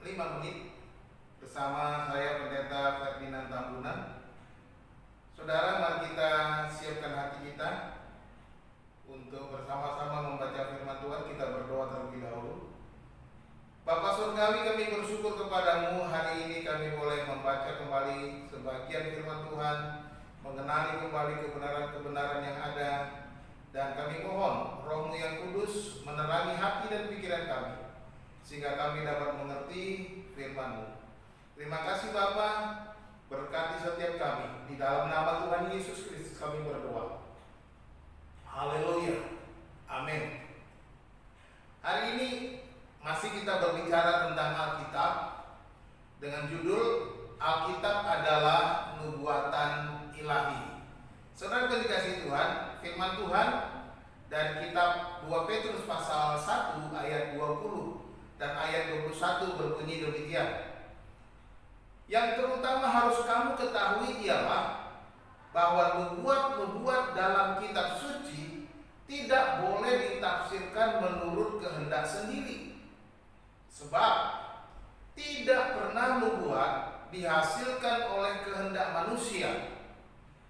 5 menit bersama saya Pendeta Ferdinand Tambunan. Saudara, mari kita siapkan hati kita untuk bersama-sama membaca firman Tuhan. Kita berdoa terlebih dahulu. Bapa Surgawi, kami bersyukur kepadamu. Hari ini kami boleh membaca kembali sebagian firman Tuhan, mengenali kembali kebenaran-kebenaran yang ada. Dan kami mohon Roh-Mu yang kudus menerangi hati dan pikiran kami, sehingga kami dapat mengerti firman-Mu. Terima kasih Bapa, berkati setiap kami. Di dalam nama Tuhan Yesus Kristus kami berdoa. Haleluya. Amin. Hari ini masih kita berbicara tentang Alkitab dengan judul Alkitab adalah Nubuatan Ilahi. Saudara dikasih Tuhan, firman Tuhan dari kitab 2 Petrus pasal 1 ayat 20 dan ayat 21 berbunyi demikian. Yang terutama harus kamu ketahui ialah bahwa nubuat-nubuat dalam kitab suci tidak boleh ditafsirkan menurut kehendak sendiri. Sebab tidak pernah nubuat dihasilkan oleh kehendak manusia,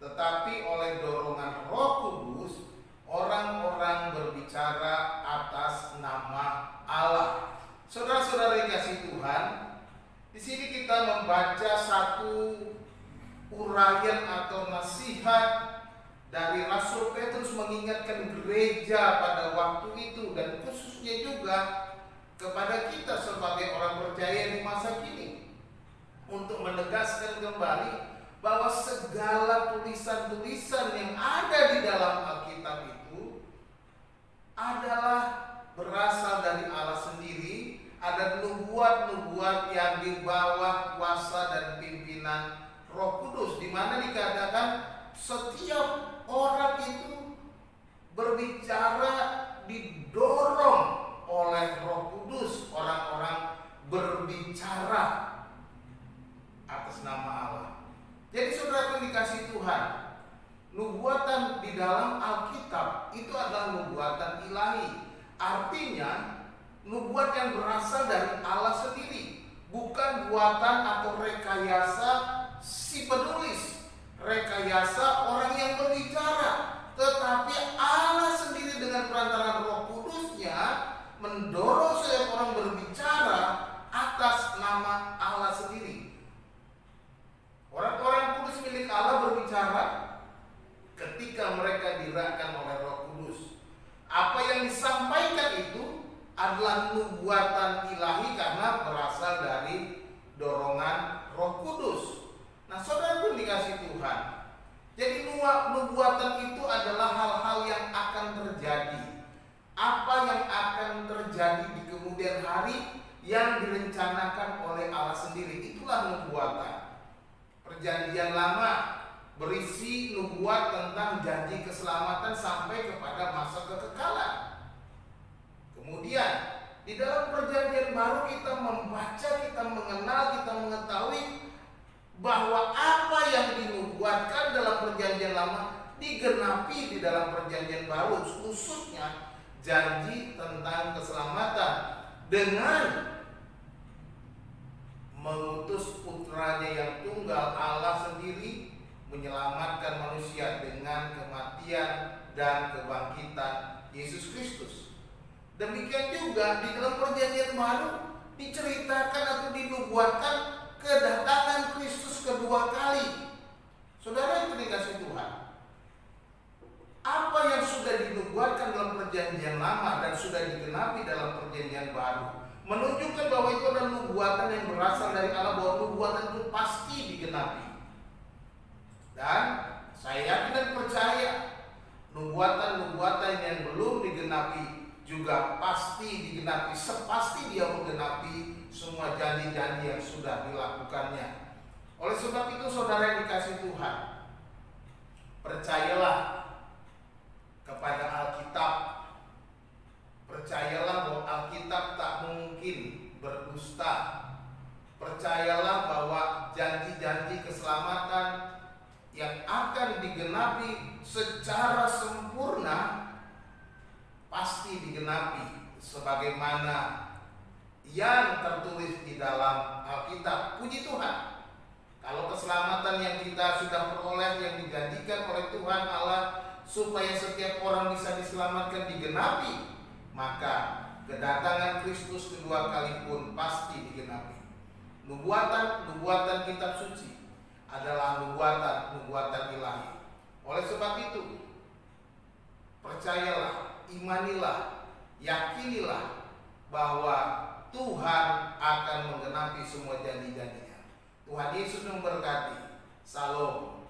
tetapi oleh dorongan Roh Kudus orang-orang berbicara atas nama Allah. Saudara-saudara dikasih Tuhan, di sini kita membaca satu uraian atau nasihat dari Rasul Petrus mengingatkan gereja pada waktu itu, dan khususnya juga kepada kita sebagai orang percaya di masa kini, untuk menegaskan kembali bahwa segala tulisan-tulisan yang ada di dalam Alkitab itu adalah berasal dari Allah sendiri. Ada nubuat-nubuat yang di bawah kuasa dan pimpinan Roh Kudus, di mana dikatakan setiap orang itu berbicara didorong oleh Roh Kudus. Orang-orang berbicara atas nama Allah. Jadi saudara dikasih Tuhan, nubuatan di dalam Alkitab itu adalah nubuatan ilahi. Artinya nubuat yang berasal dari Allah sendiri, bukan buatan atau rekayasa si penulis, rekayasa orang yang berbicara, tetapi Allah sendiri dengan perantaraan Roh Kudusnya mendorong setiap orang berbicara atas nama Allah sendiri. Orang-orang kudus milik Allah berbicara ketika mereka digerakkan oleh Roh Kudus. Apa yang disampaikan itu adalah nubuatan ilahi karena berasal dari dorongan Roh Kudus. Nah, saudara pun dikasih Tuhan. Jadi nubuatan itu adalah hal-hal yang akan terjadi. Apa yang akan terjadi di kemudian hari yang direncanakan oleh Allah sendiri, itulah nubuatan. Perjanjian Lama berisi nubuat tentang janji keselamatan sampai kepada masa kekekalan. Kemudian di dalam Perjanjian Baru kita membaca, kita mengenal, kita mengetahui bahwa apa yang dinubuatkan dalam Perjanjian Lama digenapi di dalam Perjanjian Baru, khususnya janji tentang keselamatan dengan mengutus putranya yang tunggal, Allah sendiri menyelamatkan manusia dengan kematian dan kebangkitan Yesus Kristus. Demikian juga di dalam Perjanjian Baru diceritakan atau dinubuatkan kedatangan Kristus kedua kali. Saudara yang dikasih Tuhan, apa yang sudah dinubuatkan dalam Perjanjian Lama dan sudah digenapi dalam Perjanjian Baru menunjukkan bahwa itu adalah nubuatan yang berasal dari Allah, bahwa nubuatan itu pasti digenapi. Dan saya yakin dan percaya nubuatan-nubuatan yang belum digenapi juga pasti digenapi, sepasti dia menggenapi semua janji-janji yang sudah dilakukannya. Oleh sebab itu saudara yang dikasih Tuhan, percayalah kepada Alkitab. Percayalah bahwa Alkitab tak mungkin berdusta. Percayalah bahwa janji-janji keselamatan yang akan digenapi secara sempurna pasti digenapi sebagaimana yang tertulis di dalam Alkitab. Puji Tuhan. Kalau keselamatan yang kita sudah peroleh, yang dijanjikan oleh Tuhan Allah supaya setiap orang bisa diselamatkan, digenapi, maka kedatangan Kristus kedua kali pun pasti digenapi. Nubuatan kitab suci adalah nubuatan ilahi. Oleh sebab itu, percayalah, imanilah, yakinilah bahwa Tuhan akan menggenapi semua janji-janjinya. Tuhan Yesus memberkati. Salam.